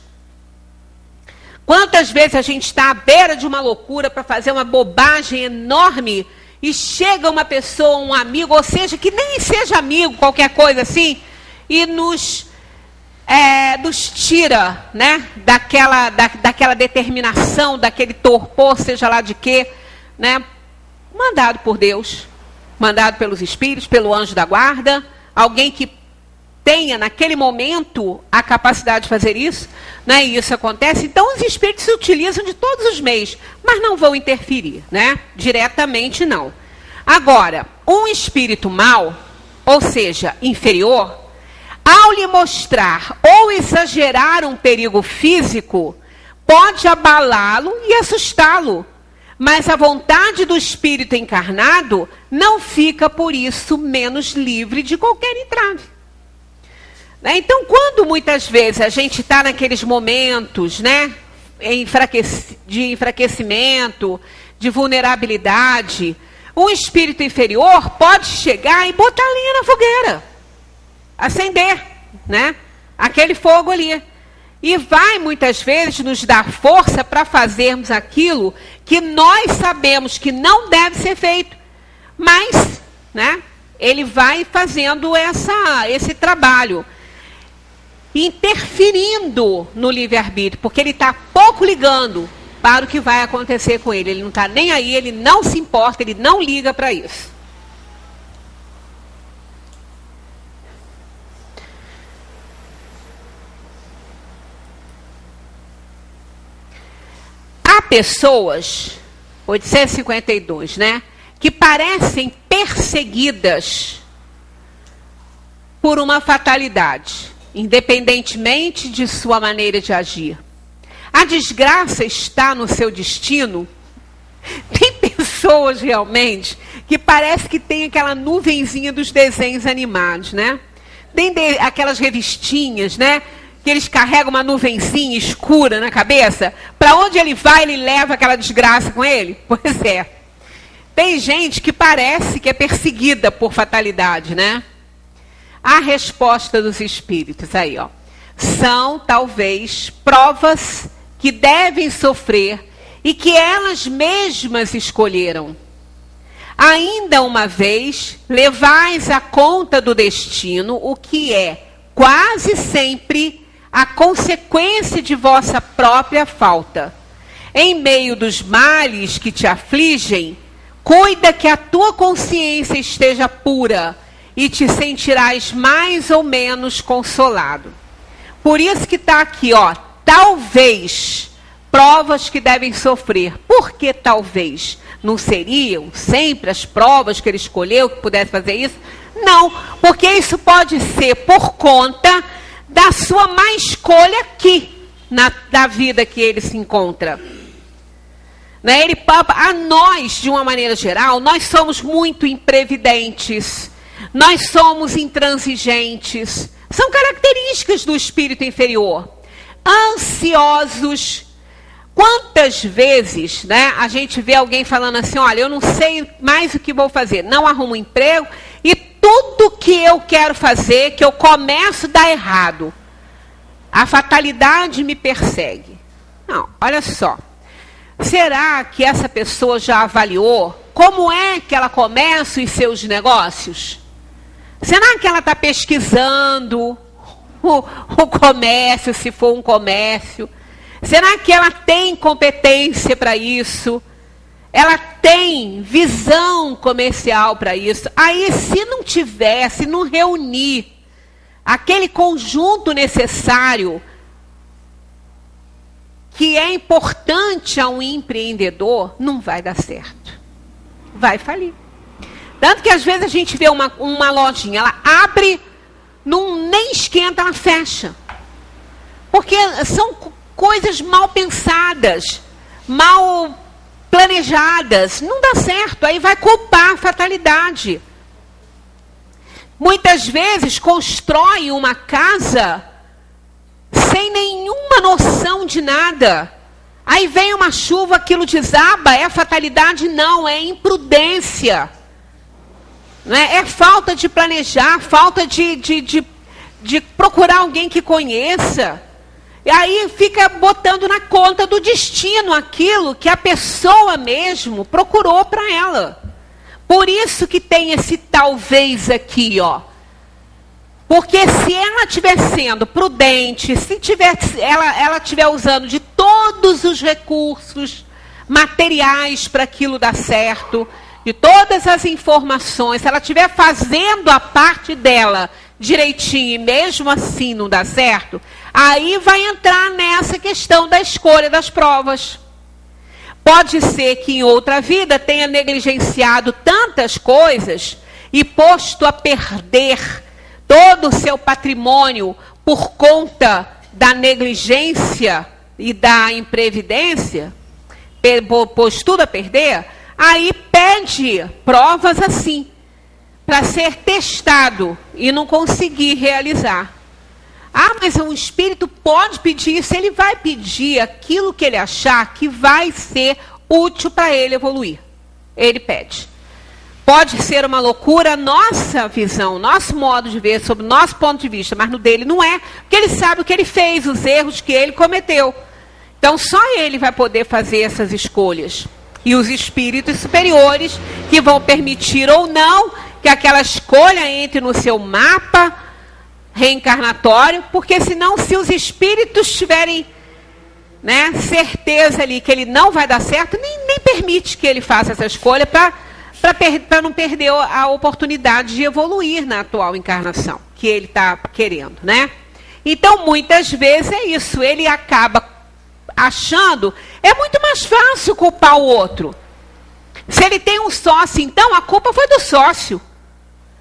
Quantas vezes a gente está à beira de uma loucura para fazer uma bobagem enorme e chega uma pessoa, um amigo, ou seja, que nem seja amigo, qualquer coisa assim, e nos tira, né, daquela determinação, daquele torpor, seja lá de quê, né, mandado por Deus, mandado pelos espíritos, pelo anjo da guarda, alguém que tenha naquele momento a capacidade de fazer isso, né, e isso acontece. Então os espíritos se utilizam de todos os meios, mas não vão interferir, né, diretamente não. Agora, um espírito mau, ou seja, inferior, ao lhe mostrar ou exagerar um perigo físico, pode abalá-lo e assustá-lo. Mas a vontade do espírito encarnado não fica, por isso, menos livre de qualquer entrave. Então, quando muitas vezes a gente está naqueles momentos, né, de enfraquecimento, de vulnerabilidade, um espírito inferior pode chegar e botar a lenha na fogueira. Acender, né, aquele fogo ali. E vai, muitas vezes, nos dar força para fazermos aquilo que nós sabemos que não deve ser feito. Mas, né, ele vai fazendo esse trabalho, interferindo no livre-arbítrio, porque ele está pouco ligando para o que vai acontecer com ele. Ele não está nem aí, ele não se importa, ele não liga para isso. Há pessoas, 852, né, que parecem perseguidas por uma fatalidade, independentemente de sua maneira de agir. A desgraça está no seu destino. Tem pessoas realmente que parece que tem aquela nuvenzinha dos desenhos animados, né? Tem aquelas revistinhas, né, que eles carregam uma nuvenzinha escura na cabeça. Para onde ele vai, ele leva aquela desgraça com ele? Pois é. Tem gente que parece que é perseguida por fatalidade, né? A resposta dos espíritos aí, ó, são talvez provas que devem sofrer e que elas mesmas escolheram. Ainda uma vez, levais à conta do destino o que é quase sempre a consequência de vossa própria falta. Em meio dos males que te afligem, cuida que a tua consciência esteja pura e te sentirás mais ou menos consolado. Por isso que está aqui, ó, talvez, provas que devem sofrer. Por que talvez? Não seriam sempre as provas que ele escolheu que pudesse fazer isso? Não, porque isso pode ser por conta da sua má escolha aqui, da vida que ele se encontra. Né? A nós, de uma maneira geral, nós somos muito imprevidentes, nós somos intransigentes. São características do espírito inferior. Ansiosos. Quantas vezes, né, a gente vê alguém falando assim, olha, eu não sei mais o que vou fazer, não arrumo emprego e tudo que eu quero fazer, que eu começo, dá errado. A fatalidade me persegue. Não, olha só. Será que essa pessoa já avaliou como é que ela começa os seus negócios? Será que ela está pesquisando o comércio, se for um comércio? Será que ela tem competência para isso? Ela tem visão comercial para isso? Aí, se não tiver, se não reunir aquele conjunto necessário que é importante a um empreendedor, não vai dar certo. Vai falir. Tanto que às vezes a gente vê uma lojinha, ela abre, nem esquenta, ela fecha. Porque são coisas mal pensadas, mal planejadas. Não dá certo, aí vai culpar a fatalidade. Muitas vezes constrói uma casa sem nenhuma noção de nada. Aí vem uma chuva, aquilo desaba, é fatalidade? Não, é imprudência. Né? É falta de planejar, falta de procurar alguém que conheça. E aí fica botando na conta do destino aquilo que a pessoa mesmo procurou para ela. Por isso que tem esse talvez aqui, ó. Porque se ela estiver sendo prudente, se ela estiver usando de todos os recursos materiais para aquilo dar certo, de todas as informações, se ela estiver fazendo a parte dela direitinho e mesmo assim não dá certo, aí vai entrar nessa questão da escolha das provas. Pode ser que em outra vida tenha negligenciado tantas coisas e posto a perder todo o seu patrimônio por conta da negligência e da imprevidência, pôs tudo a perder, aí pede provas assim, para ser testado e não conseguir realizar. Ah, mas um espírito pode pedir isso, ele vai pedir aquilo que ele achar que vai ser útil para ele evoluir. Ele pede. Pode ser uma loucura a nossa visão, nosso modo de ver, sob o nosso ponto de vista, mas no dele não é, porque ele sabe o que ele fez, os erros que ele cometeu. Então só ele vai poder fazer essas escolhas. E os espíritos superiores que vão permitir ou não que aquela escolha entre no seu mapa reencarnatório, porque senão, se os espíritos tiverem, né, certeza ali que ele não vai dar certo, nem permite que ele faça essa escolha para não perder a oportunidade de evoluir na atual encarnação que ele está querendo, né? Então, muitas vezes é isso, ele acaba achando, é muito mais fácil culpar o outro. Se ele tem um sócio, então a culpa foi do sócio.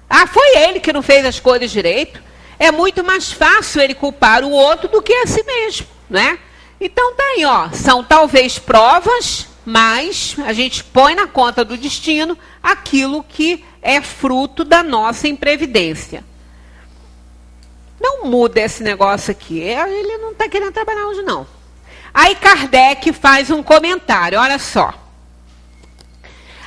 Ah, foi ele que não fez as coisas direito. É muito mais fácil ele culpar o outro do que a si mesmo, né? Então tá aí, ó, são talvez provas, mas a gente põe na conta do destino aquilo que é fruto da nossa imprevidência. Não muda esse negócio aqui, ele não está querendo trabalhar hoje não. Aí Kardec faz um comentário, olha só.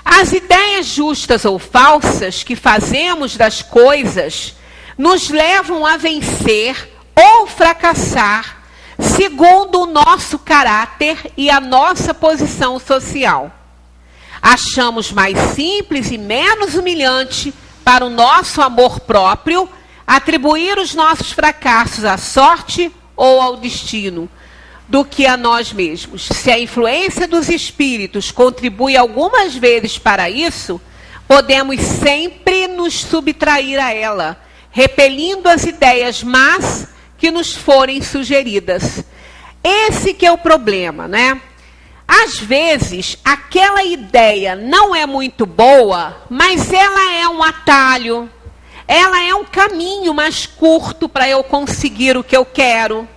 As ideias justas ou falsas que fazemos das coisas nos levam a vencer ou fracassar segundo o nosso caráter e a nossa posição social. Achamos mais simples e menos humilhante para o nosso amor próprio atribuir os nossos fracassos à sorte ou ao destino do que a nós mesmos. Se a influência dos espíritos contribui algumas vezes para isso, podemos sempre nos subtrair a ela, repelindo as ideias más que nos forem sugeridas. Esse que é o problema, né? Às vezes, aquela ideia não é muito boa, mas ela é um atalho, ela é um caminho mais curto para eu conseguir o que eu quero.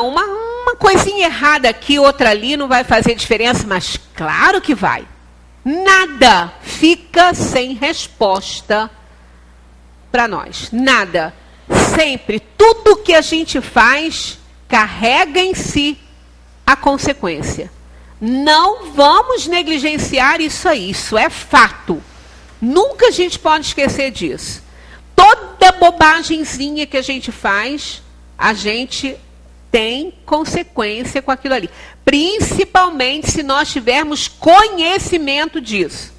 uma coisinha errada aqui, outra ali, não vai fazer diferença, mas claro que vai. Nada fica sem resposta para nós. Nada. Sempre, tudo que a gente faz carrega em si a consequência. Não vamos negligenciar isso aí, isso é fato. Nunca a gente pode esquecer disso. Toda bobagemzinha que a gente faz, a gente tem consequência com aquilo ali. Principalmente se nós tivermos conhecimento disso.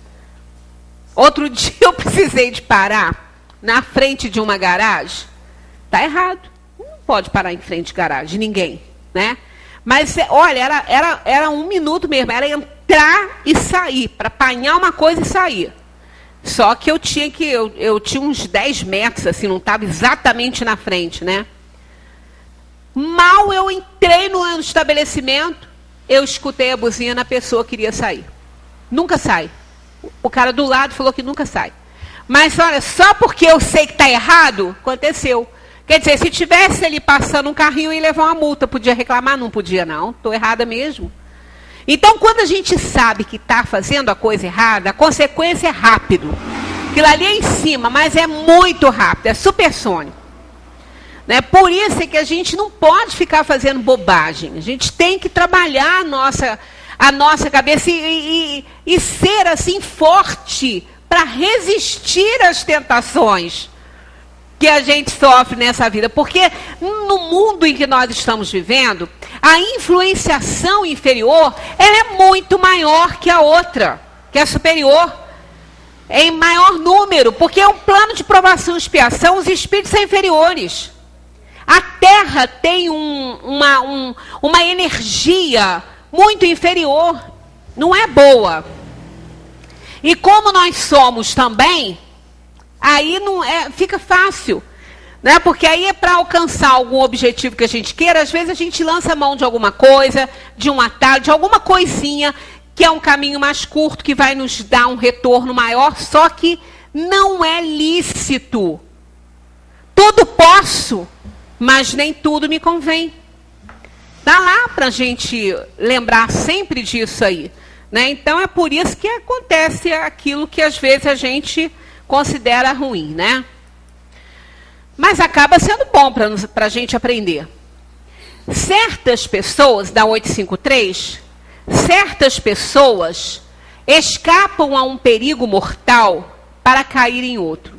Outro dia eu precisei de parar na frente de uma garagem. Está errado. Não pode parar em frente de garagem, ninguém, né? Mas, olha, era 1 minuto mesmo. Era entrar e sair, para apanhar uma coisa e sair. Só que eu tinha uns 10 metros, assim, não estava exatamente na frente, né? Mal eu entrei no estabelecimento, eu escutei a buzina, a pessoa queria sair. Nunca sai. O cara do lado falou que nunca sai. Mas, olha, só porque eu sei que está errado, aconteceu. Quer dizer, se tivesse ali passando um carrinho e levar uma multa, podia reclamar? Não podia, não. Estou errada mesmo. Então, quando a gente sabe que está fazendo a coisa errada, a consequência é rápido. Aquilo ali é em cima, mas é muito rápido, é supersônico. Né? Por isso é que a gente não pode ficar fazendo bobagem. A gente tem que trabalhar a nossa cabeça e ser assim forte para resistir às tentações que a gente sofre nessa vida. Porque no mundo em que nós estamos vivendo, a influenciação inferior ela é muito maior que a outra, que a superior. Em maior número, porque é um plano de provação e expiação, os espíritos são inferiores. A Terra tem uma energia muito inferior, não é boa. E como nós somos também, aí não fica fácil, né? Porque aí é para alcançar algum objetivo que a gente queira, às vezes a gente lança a mão de alguma coisa, de um atalho, de alguma coisinha, que é um caminho mais curto, que vai nos dar um retorno maior, só que não é lícito. Tudo posso, mas nem tudo me convém. Dá lá para a gente lembrar sempre disso aí. Né? Então, é por isso que acontece aquilo que às vezes a gente considera ruim. Né? Mas acaba sendo bom para a gente aprender. Certas pessoas, da 853, certas pessoas escapam a um perigo mortal para cair em outro.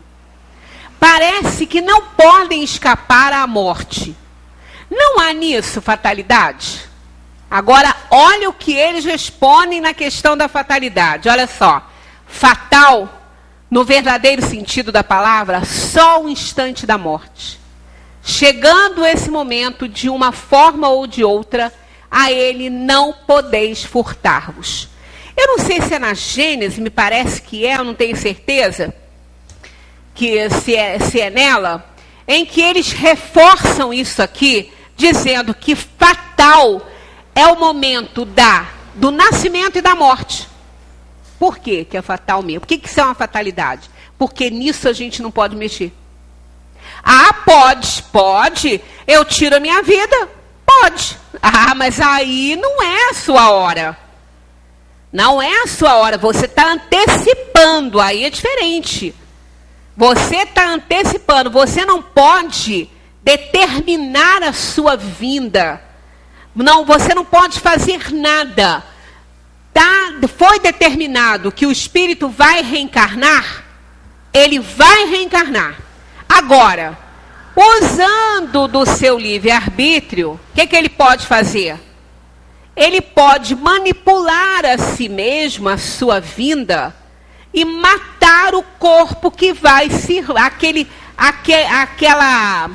Parece que não podem escapar à morte. Não há nisso fatalidade? Agora, olha o que eles respondem na questão da fatalidade. Olha só. Fatal, no verdadeiro sentido da palavra, só o instante da morte. Chegando esse momento, de uma forma ou de outra, a ele não podeis furtar-vos. Eu não sei se é na Gênesis, me parece que é, eu não tenho certeza, que se é nela, em que eles reforçam isso aqui, dizendo que fatal é o momento do nascimento e da morte. Por quê que é fatal mesmo? Por que isso é uma fatalidade? Porque nisso a gente não pode mexer. Ah, pode. Eu tiro a minha vida? Pode. Ah, mas aí não é a sua hora. Não é a sua hora. Você está antecipando. Aí é diferente. Você está antecipando. Você não pode determinar a sua vinda. Não, você não pode fazer nada. Foi determinado que o espírito vai reencarnar. Ele vai reencarnar. Agora, usando do seu livre-arbítrio, o que ele pode fazer? Ele pode manipular a si mesmo, a sua vinda, e matar o corpo que vai se... Aquela...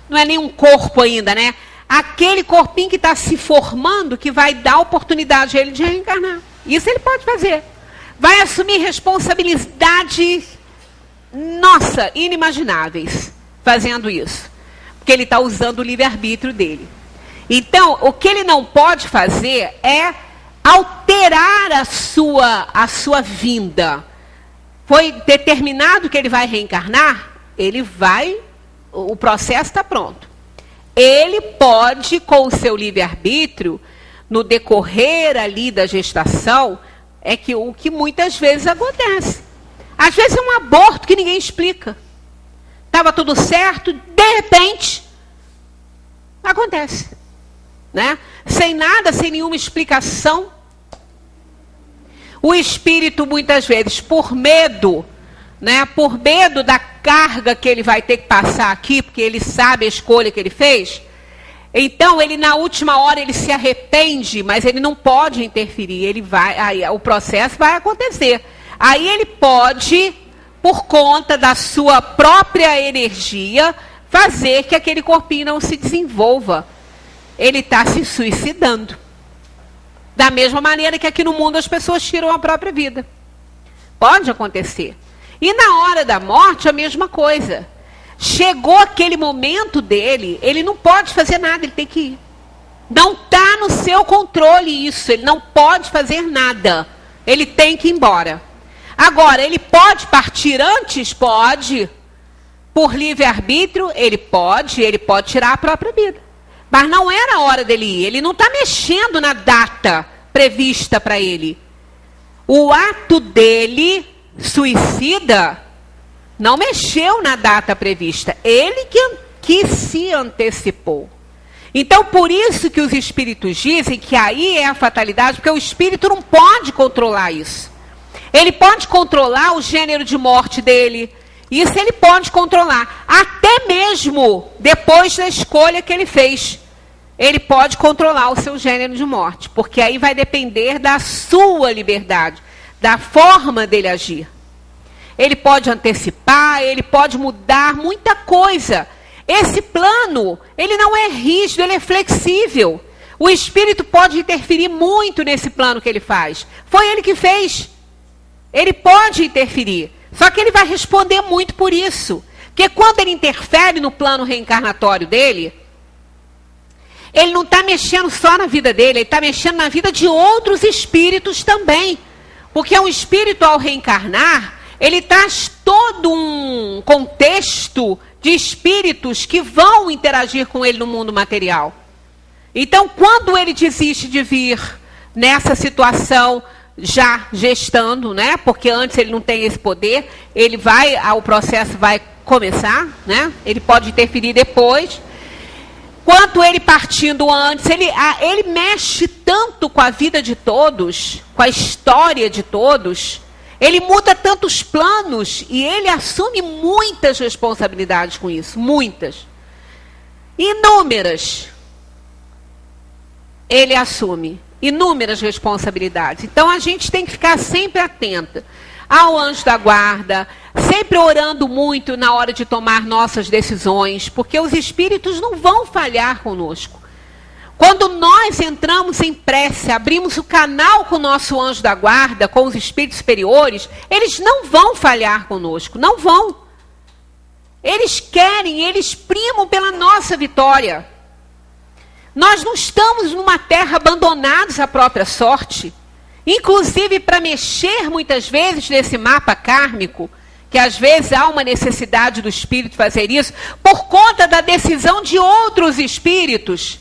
Não é nenhum corpo ainda, né? Aquele corpinho que está se formando, que vai dar oportunidade a ele de reencarnar. Isso ele pode fazer. Vai assumir responsabilidades, nossa, inimagináveis, fazendo isso. Porque ele está usando o livre-arbítrio dele. Então, o que ele não pode fazer é alterar a sua vinda. Foi determinado que ele vai reencarnar, ele vai, o processo está pronto. ele pode, com o seu livre-arbítrio, no decorrer ali da gestação, é que o que muitas vezes acontece. Às vezes é um aborto que ninguém explica. Estava tudo certo, de repente, acontece. Né? Sem nada, sem nenhuma explicação. O espírito, muitas vezes, por medo, né, por medo da carga que ele vai ter que passar aqui, porque ele sabe a escolha que ele fez, então ele na última hora ele se arrepende, mas ele não pode interferir, ele vai, aí, o processo vai acontecer. Aí ele pode, por conta da sua própria energia, fazer que aquele corpinho não se desenvolva. Ele está se suicidando. Da mesma maneira que aqui no mundo as pessoas tiram a própria vida. Pode acontecer. E na hora da morte, a mesma coisa. Chegou aquele momento dele, ele não pode fazer nada, ele tem que ir. Não está no seu controle isso, ele não pode fazer nada. Ele tem que ir embora. Agora, ele pode partir antes? Pode. Por livre-arbítrio, ele pode tirar a própria vida. Mas não era a hora dele ir. Ele não está mexendo na data prevista para ele. O ato dele, suicida, não mexeu na data prevista. Ele que se antecipou. Então, por isso que os espíritos dizem que aí é a fatalidade, porque o espírito não pode controlar isso. Ele pode controlar o gênero de morte dele. Isso ele pode controlar. Até mesmo depois da escolha que ele fez. Ele pode controlar o seu gênero de morte. Porque aí vai depender da sua liberdade. Da forma dele agir. Ele pode antecipar, ele pode mudar muita coisa. Esse plano, ele não é rígido, ele é flexível. O espírito pode interferir muito nesse plano que ele faz. Foi ele que fez. Ele pode interferir. Só que ele vai responder muito por isso. Porque quando ele interfere no plano reencarnatório dele, ele não está mexendo só na vida dele, ele está mexendo na vida de outros espíritos também. Porque um espírito, ao reencarnar, ele traz todo um contexto de espíritos que vão interagir com ele no mundo material. Então, quando ele desiste de vir nessa situação já gestando, né? Porque antes ele não tem esse poder, ele vai, o processo vai começar, né? Ele pode interferir depois. Quanto ele partindo antes, ele mexe tanto com a vida de todos, com a história de todos, ele muda tantos planos e ele assume muitas responsabilidades com isso, muitas. Inúmeras. Ele assume inúmeras responsabilidades. Então a gente tem que ficar sempre atenta ao anjo da guarda, sempre orando muito na hora de tomar nossas decisões, porque os espíritos não vão falhar conosco. Quando nós entramos em prece, abrimos o canal com o nosso anjo da guarda, com os espíritos superiores, eles não vão falhar conosco, não vão. Eles querem, eles primam pela nossa vitória. Nós não estamos numa terra abandonados à própria sorte. Inclusive para mexer muitas vezes nesse mapa kármico, que às vezes há uma necessidade do espírito fazer isso, por conta da decisão de outros espíritos.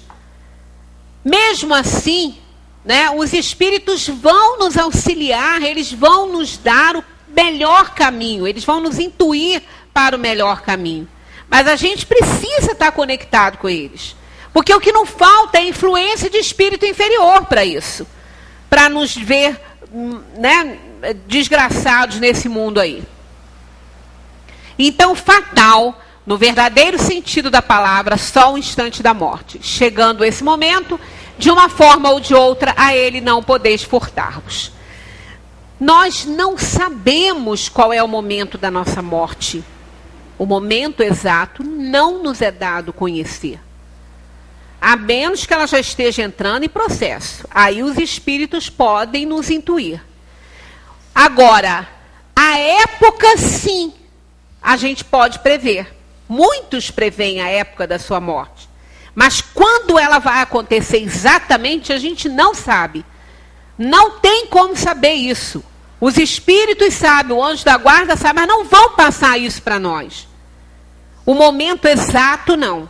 Mesmo assim, né, os espíritos vão nos auxiliar, eles vão nos dar o melhor caminho, eles vão nos intuir para o melhor caminho. Mas a gente precisa estar conectado com eles. Porque o que não falta é influência de espírito inferior para isso. Para nos ver, né, desgraçados nesse mundo aí. Então, fatal, no verdadeiro sentido da palavra, só o instante da morte. Chegando esse momento, de uma forma ou de outra, a ele não podeis furtar-vos. Nós não sabemos qual é o momento da nossa morte. O momento exato não nos é dado conhecer. A menos que ela já esteja entrando em processo. Aí os espíritos podem nos intuir. Agora, a época, sim, a gente pode prever. Muitos preveem a época da sua morte. Mas quando ela vai acontecer exatamente, a gente não sabe. Não tem como saber isso. Os espíritos sabem, o anjo da guarda sabe, mas não vão passar isso para nós. O momento exato, não.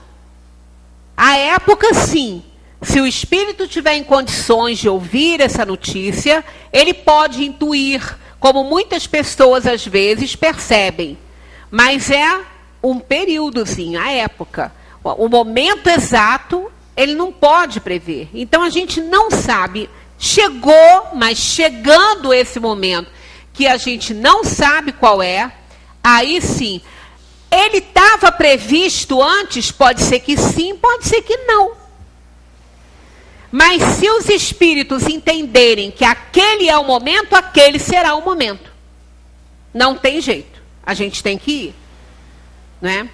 A época, sim. Se o espírito tiver em condições de ouvir essa notícia, ele pode intuir, como muitas pessoas às vezes percebem. Mas é um períodozinho, a época. O momento exato, ele não pode prever. Então a gente não sabe. Chegou, mas chegando esse momento que a gente não sabe qual é, aí sim. Ele estava previsto antes? Pode ser que sim, pode ser que não. Mas se os espíritos entenderem que aquele é o momento, aquele será o momento. Não tem jeito. A gente tem que ir. Né?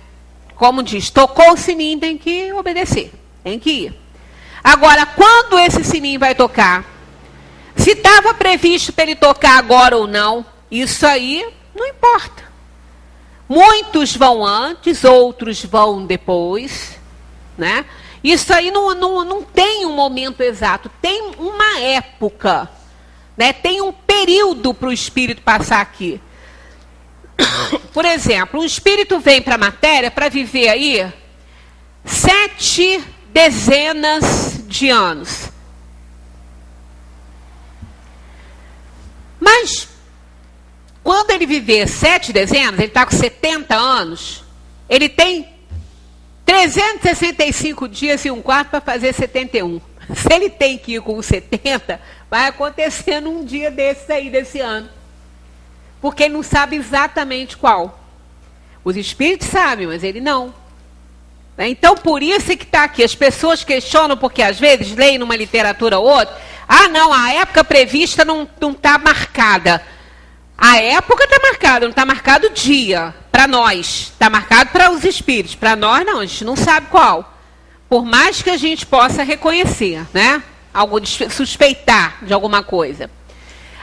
Como diz, tocou o sininho, tem que obedecer. Tem que ir. Agora, quando esse sininho vai tocar? Se estava previsto para ele tocar agora ou não, isso aí não importa. Muitos vão antes, outros vão depois, né? Isso aí não tem um momento exato, tem uma época, né? Tem um período para o espírito passar aqui. Por exemplo, um espírito vem para a matéria para viver aí 7 dezenas de anos. Mas, quando ele viver 7 dezenas, ele está com 70 anos, ele tem 365 dias e um quarto para fazer 71. Se ele tem que ir com 70, vai acontecer num dia desse aí, desse ano. Porque ele não sabe exatamente qual. Os espíritos sabem, mas ele não. Então, por isso é que está aqui. As pessoas questionam, porque às vezes leem numa literatura ou outra, não, a época prevista não está marcada. A época está marcada, não está marcado o dia. Para nós, está marcado para os espíritos. Para nós, não, a gente não sabe qual. Por mais que a gente possa reconhecer, né? Suspeitar de alguma coisa.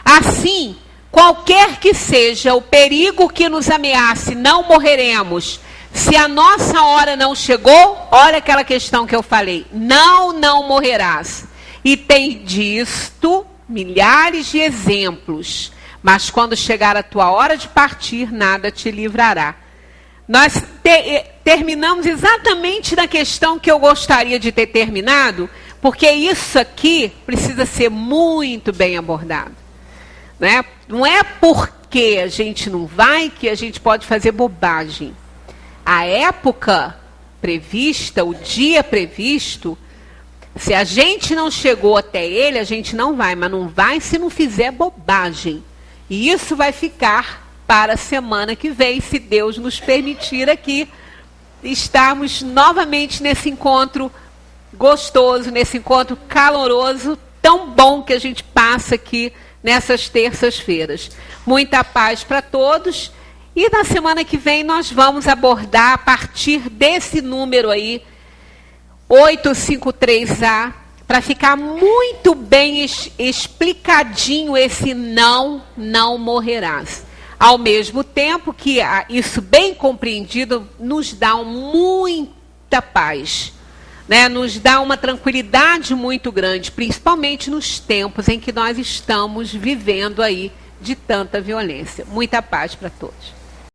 Assim, qualquer que seja o perigo que nos ameace, não morreremos. Se a nossa hora não chegou, olha aquela questão que eu falei. Não morrerás. E tem disto milhares de exemplos. Mas quando chegar a tua hora de partir, nada te livrará. Nós terminamos exatamente na questão que eu gostaria de ter terminado, porque isso aqui precisa ser muito bem abordado. Né? Não é porque a gente não vai que a gente pode fazer bobagem. A época prevista, o dia previsto, se a gente não chegou até ele, a gente não vai. Mas não vai se não fizer bobagem. E isso vai ficar para a semana que vem, se Deus nos permitir aqui estarmos novamente nesse encontro gostoso, nesse encontro caloroso, tão bom que a gente passa aqui nessas terças-feiras. Muita paz para todos. E na semana que vem nós vamos abordar, a partir desse número aí, 853A, para ficar muito bem explicadinho esse não morrerás. Ao mesmo tempo que isso bem compreendido nos dá muita paz, né? Nos dá uma tranquilidade muito grande, principalmente nos tempos em que nós estamos vivendo aí de tanta violência. Muita paz para todos.